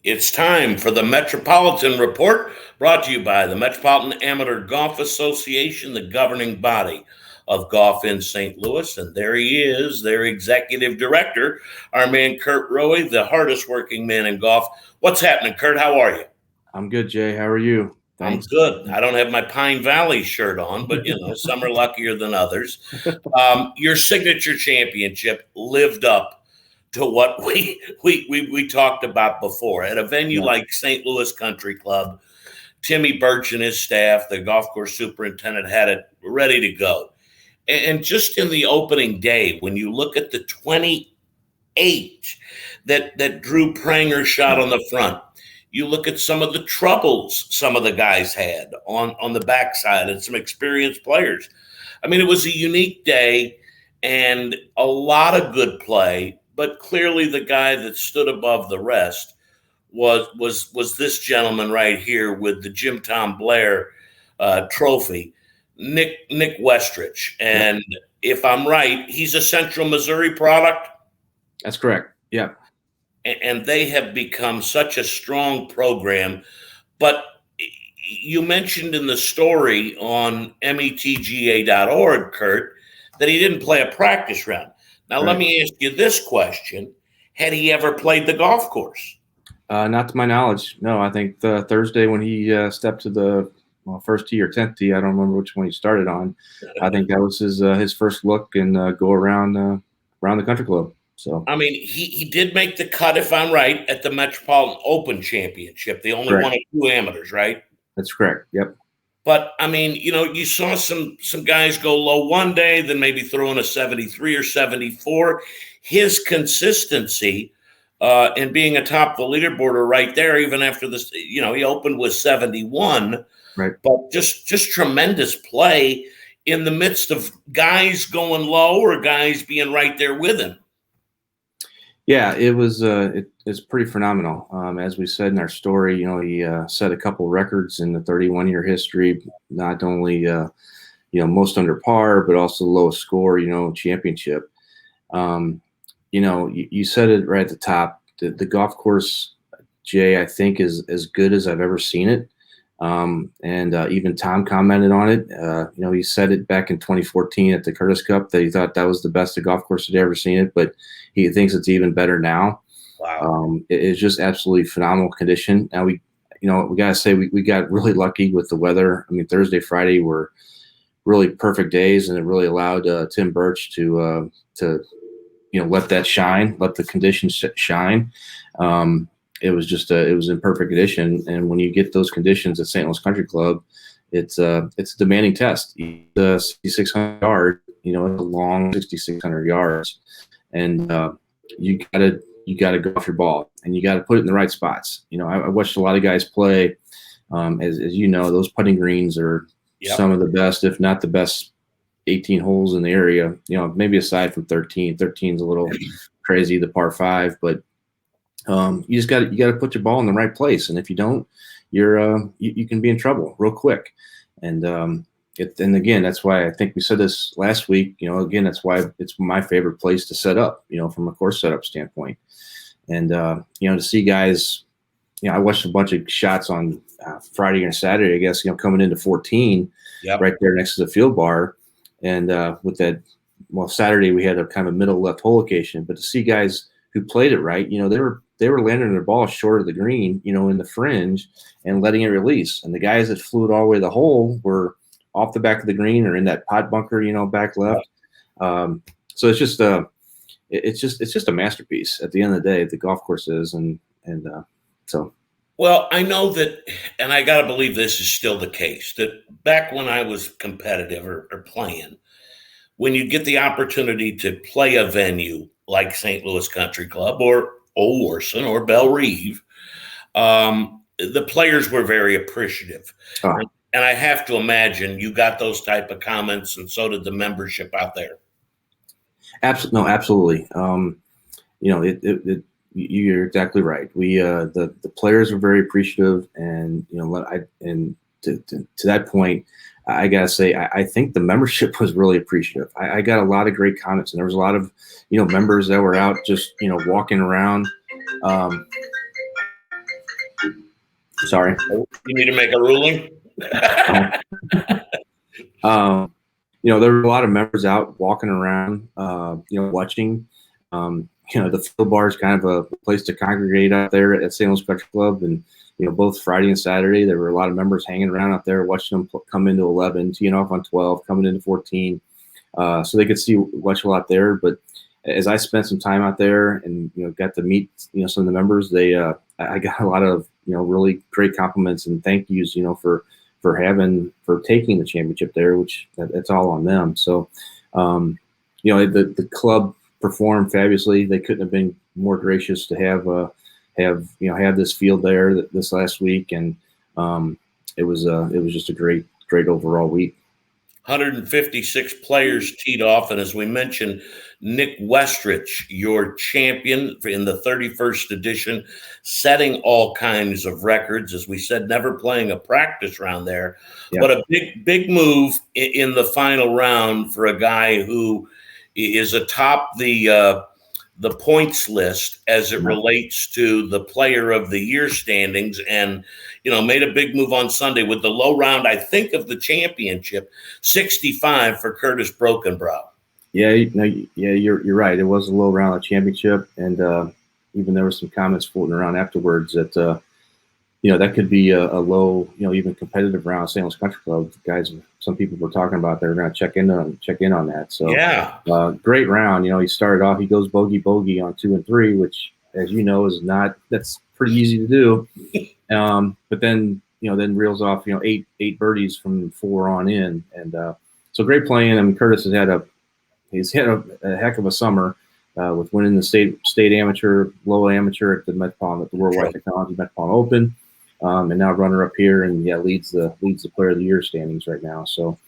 It's time for the Metropolitan Report, brought to you by the Metropolitan Amateur Golf Association, the governing body of golf in St. Louis. And there he is, their executive director, our man Curt Rohe, the hardest working man in golf. What's happening, Curt? How are you? I'm good, Jay. How are you? I'm Thanks. good. I don't have my Pine Valley shirt on, but some are luckier than others. Your signature championship lived up to what we talked about before. At a venue Yeah. like St. Louis Country Club, Timmy Birch and his staff, the golf course superintendent, had it ready to go. And just in the opening day, when you look at the 28 that Drew Pranger shot on the front, you look at some of the troubles some of the guys had on the backside and some experienced players. I mean, it was a unique day and a lot of good play, but clearly the guy that stood above the rest was this gentleman right here with the Jim Tom Blair trophy, Nick Westrich. And if I'm right, he's a Central Missouri product. That's correct. Yeah. And they have become such a strong program. But you mentioned in the story on metga.org, Curt, that he didn't play a practice round. Now, Right. Let me ask you this question. Had he ever played the golf course? Not to my knowledge. No, I think Thursday when he stepped to the first tee or 10th tee, I don't remember which one he started on. I think that was his first look and go around the country club. So I mean, he did make the cut, if I'm right, at the Metropolitan Open Championship, the only Correct. one of two amateurs, right? That's correct. Yep. But I mean, you saw some guys go low one day, then maybe throw in a 73 or 74. His consistency and being atop the leaderboard are right there, even after this. He opened with 71, Right. but just tremendous play in the midst of guys going low or guys being right there with him. Yeah, it was it's pretty phenomenal. As we said in our story, he set a couple records in the 31-year history, not only most under par, but also the lowest score, championship. You said it right at the top. The golf course, Jay, I think is as good as I've ever seen it. And even Tom commented on it. He said it back in 2014 at the Curtis Cup that he thought that was the best the golf course had ever seen it, but he thinks it's even better now. Wow. It's just absolutely phenomenal condition. Now we gotta say we got really lucky with the weather. I mean, Thursday, Friday were really perfect days, and it really allowed Tim Birch to let that shine, let the conditions shine. It was in perfect condition, and when you get those conditions at St. Louis Country Club, it's a demanding test. 6,600 yards, it's a long 6,600 yards, and you gotta go off your ball, and you gotta put it in the right spots. I watched a lot of guys play. As you know, those putting greens are some of the best, if not the best, 18 holes in the area. Maybe aside from 13. 13's a little crazy, the par 5, but you got to put your ball in the right place, and if you don't, you can be in trouble real quick. And and again, that's why I think we said this last week. Again, that's why it's my favorite place to set up. From a course setup standpoint, and to see guys. I watched a bunch of shots on Friday and Saturday. I guess coming into 14, right there next to the field bar, and with that. Well, Saturday we had a kind of middle left hole location, but to see guys who played it right, they were landing their ball short of the green, in the fringe and letting it release. And the guys that flew it all the way to the hole were off the back of the green or in that pot bunker, back left. So it's just a masterpiece at the end of the day. The golf course is, and so. Well, I know that, and I got to believe this is still the case, that back when I was competitive or playing, when you get the opportunity to play a venue like St. Louis Country Club or Old Warson or Belle Reve, the players were very appreciative. And I have to imagine you got those type of comments, and so did the membership out there. Absolutely. You're exactly right. We the players were very appreciative, and to that point, I gotta say, I think the membership was really appreciative. I got a lot of great comments, and there was a lot of members that were out just walking around. Sorry. You need to make a ruling? There were a lot of members out walking around, watching. The field bar is kind of a place to congregate out there at St. Louis Country Club. And, both Friday and Saturday, there were a lot of members hanging around out there, watching them come into 11, teeing off on 12, coming into 14. So they could watch a lot there. But as I spent some time out there and, got to meet, some of the members, I got a lot of, really great compliments and thank yous, for taking the championship there, which it's all on them. So, the club performed fabulously. They couldn't have been more gracious to have this field there this last week. And it was just a great overall week. 156 players teed off. And as we mentioned, Nick Westrich, your champion in the 31st edition, setting all kinds of records. As we said, never playing a practice round there, but a big move in the final round for a guy who is atop the points list as it relates to the player of the year standings, and made a big move on Sunday with the low round, I think, of the championship, 65 for Curtis Brokenbrow. Yeah, you're right. It was a low round of the championship, and even there were some comments floating around afterwards that that could be a low, even competitive round of St. Louis Country Club. Guys, some people were talking about they were going to check in on that. So great round. He started off, he goes bogey on 2 and 3, which, as you know, that's pretty easy to do. But then reels off, 8 birdies from 4 on in, and so great playing. I mean, Curtis has had a heck of a summer with winning the state amateur, low amateur at the Worldwide Technology Metropolitan Open. And now runner up here, and leads the player of the year standings right now. So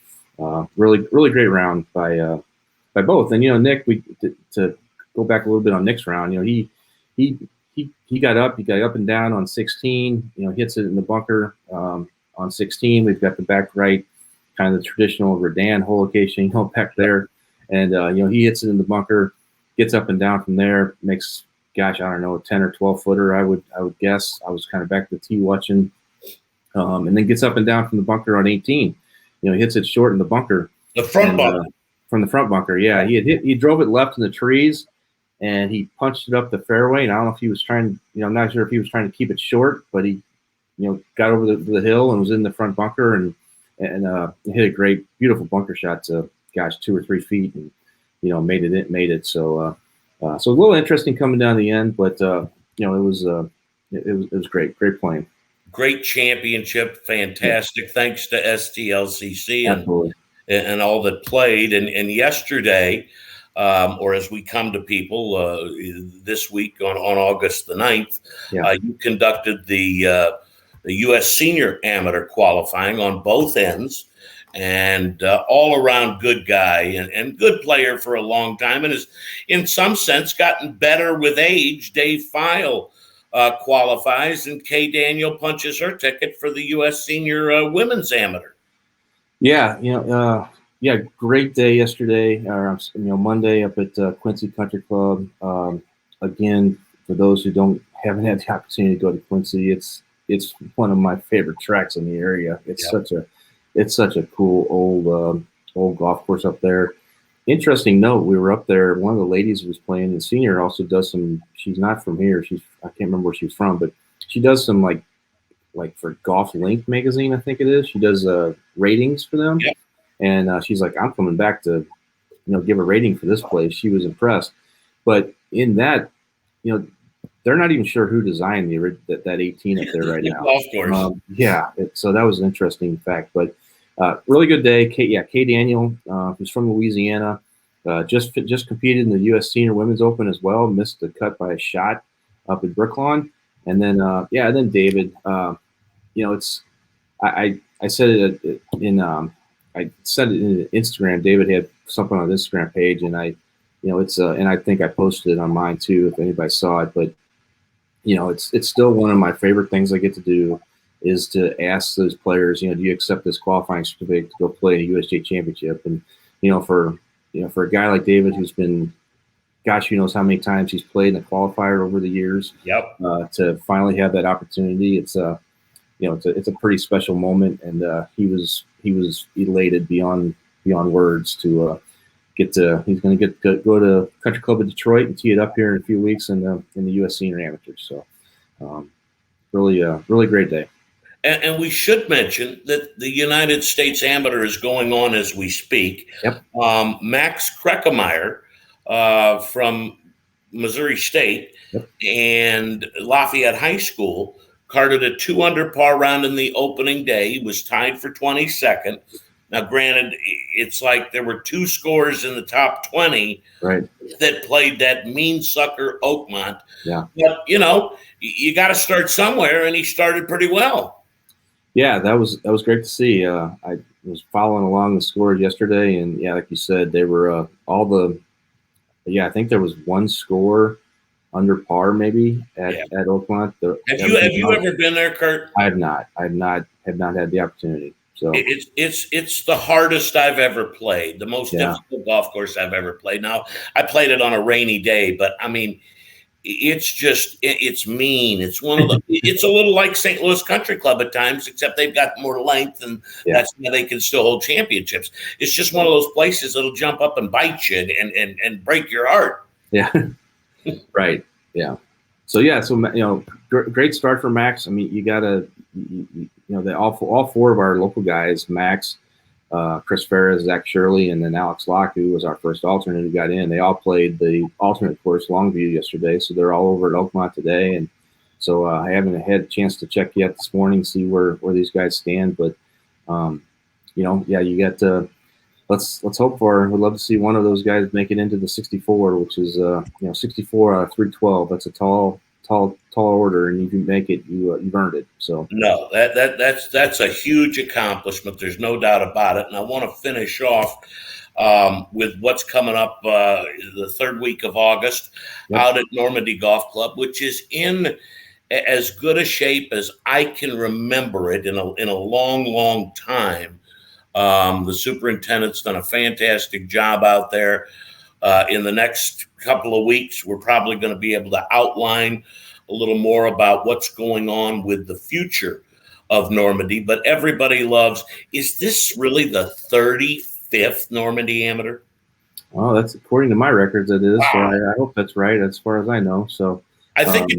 really great round by both. And Nick, to go back a little bit on Nick's round, he got up and down on 16. Hits it in the bunker on 16. We've got the back right, kind of the traditional Redan hole location, back there, and he hits it in the bunker, gets up and down from there, makes, gosh, I don't know, a 10 or 12 footer, I would guess. I was kind of back to the tee watching, and then gets up and down from the bunker on 18. He hits it short in the bunker. The front bunker. From the front bunker, yeah. He drove it left in the trees, and he punched it up the fairway. And I don't know if he was trying, I'm not sure if he was trying to keep it short, but he, got over the hill and was in the front bunker and hit a great, beautiful bunker shot to, 2 or 3 feet, and made it. So. So a little interesting coming down the end, but it was great playing. Great championship, fantastic. Yeah. Thanks to STLCC and all that played. And yesterday, or as we come to people this week on August the 9th, you conducted the U.S. Senior Amateur qualifying on both ends. And all around good guy and good player for a long time, and has in some sense gotten better with age. Dave File qualifies, and Kay Daniel punches her ticket for the U.S. Senior Women's Amateur. Great day yesterday, or Monday up at Quincy Country Club. Again, for those who haven't had the opportunity to go to Quincy, it's one of my favorite tracks in the area. It's such a cool old golf course up there. Interesting note, we were up there. One of the ladies who was playing, the senior, also does some. She's not from here. I can't remember where she's from, but she does some like for Golf Link magazine, I think it is. She does ratings for them, and she's like, I'm coming back to give a rating for this place. She was impressed, but in that, they're not even sure who designed that 18 up there right now. Golf course. So that was an interesting fact, but. Really good day. Kay Daniel, who's from Louisiana, just competed in the U.S. Senior Women's Open as well. Missed the cut by a shot up at Brooklawn, and then then David. I said it in Instagram. David had something on his Instagram page, and and I think I posted it on mine too if anybody saw it. But it's still one of my favorite things I get to do. Is to ask those players, do you accept this qualifying certificate to go play a USGA championship? And, for a guy like David, who's been, gosh, who knows how many times he's played in the qualifier over the years, to finally have that opportunity. It's it's a pretty special moment, and he was elated beyond words to he's going to go to Country Club of Detroit and tee it up here in a few weeks in the U.S. Senior Amateurs. So really great day. And we should mention that the United States Amateur is going on as we speak. Yep. Max Kreckemeyer from Missouri State and Lafayette High School carded a 2-under par round in the opening day. He was tied for 22nd. Now, granted, it's like there were 2 scores in the top 20 that played that mean sucker Oakmont. Yeah. But, you got to start somewhere, and he started pretty well. Yeah, that was great to see. I was following along the scores yesterday, and like you said, they were I think there was 1 score under par maybe at Oakmont. Have you ever been there, Curt? I have not. I have not had the opportunity. So it's the hardest I've ever played, the most difficult golf course I've ever played. Now, I played it on a rainy day, but I mean, it's mean. It's one of the. It's a little like St. Louis Country Club at times, except they've got more length, and that's why they can still hold championships. It's just one of those places that'll jump up and bite you and break your heart. Yeah, right. Yeah. So great start for Max. I mean, you gotta, all 4 of our local guys, Max, Chris Ferris, Zach Shirley, and then Alex Locke, who was our first alternate who got in. They all played the alternate course, Longview, yesterday, so they're all over at Oakmont today. And so I haven't had a chance to check yet this morning, see where these guys stand. But you got to let's hope for. We'd love to see one of those guys make it into the 64, which is 64 out of 312. That's a tall order, and you can make it, you've earned it. So no, that's a huge accomplishment. There's no doubt about it. And I want to finish off with what's coming up the 3rd week of August out at Normandy Golf Club, which is in as good a shape as I can remember it in a long time. The superintendent's done a fantastic job out there. In the next couple of weeks, we're probably going to be able to outline a little more about what's going on with the future of Normandy. But everybody loves, is this really the 35th Normandy Amateur? Well, that's according to my records, it is. Wow. So I hope that's right, as far as I know. So I think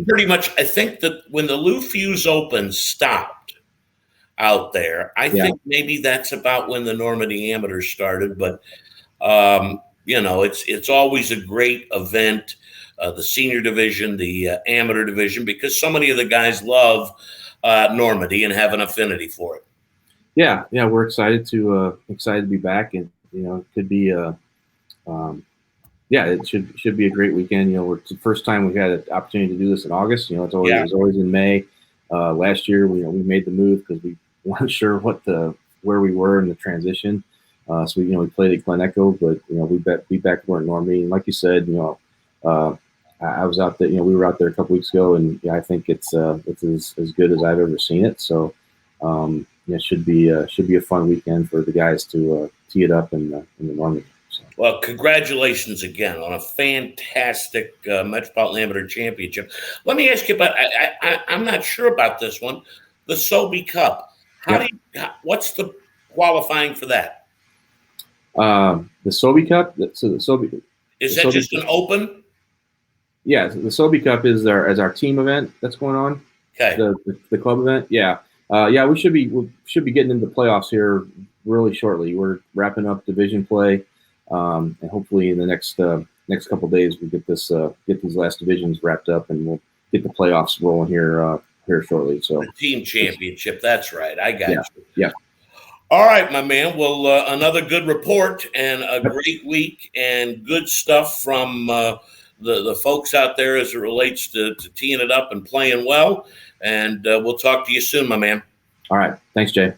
I think that when the Lou Fuse Open stopped out there, I think maybe that's about when the Normandy Amateur started. But it's always a great event, the senior division, the amateur division, because so many of the guys love Normandy and have an affinity for it. Yeah, we're excited to be back, and it could be it should be a great weekend. It's the first time we've had an opportunity to do this in August. It was always in May. Last year, we made the move because we weren't sure where we were in the transition. So we played at Glen Echo, but we back more in Normandy. And like you said, I was out there. We were out there a couple weeks ago, and I think it's as good as I've ever seen it. So it should be a fun weekend for the guys to tee it up in the Normandy. So. Well, congratulations again on a fantastic Metropolitan Amateur Championship. Let me ask you about. I'm not sure about this one, the Sobey Cup. What's the qualifying for that? The Sobey Cup. Is that just an open? Yeah, the Sobey Cup is our team event that's going on. Okay. The club event. Yeah. We should be getting into the playoffs here really shortly. We're wrapping up division play, and hopefully in the next couple of days we get these last divisions wrapped up, and we'll get the playoffs rolling here shortly. So the team championship. That's right. I got you. Yeah. All right, my man. Well, another good report and a great week and good stuff from the folks out there as it relates to teeing it up and playing well. And we'll talk to you soon, my man. All right. Thanks, Jay.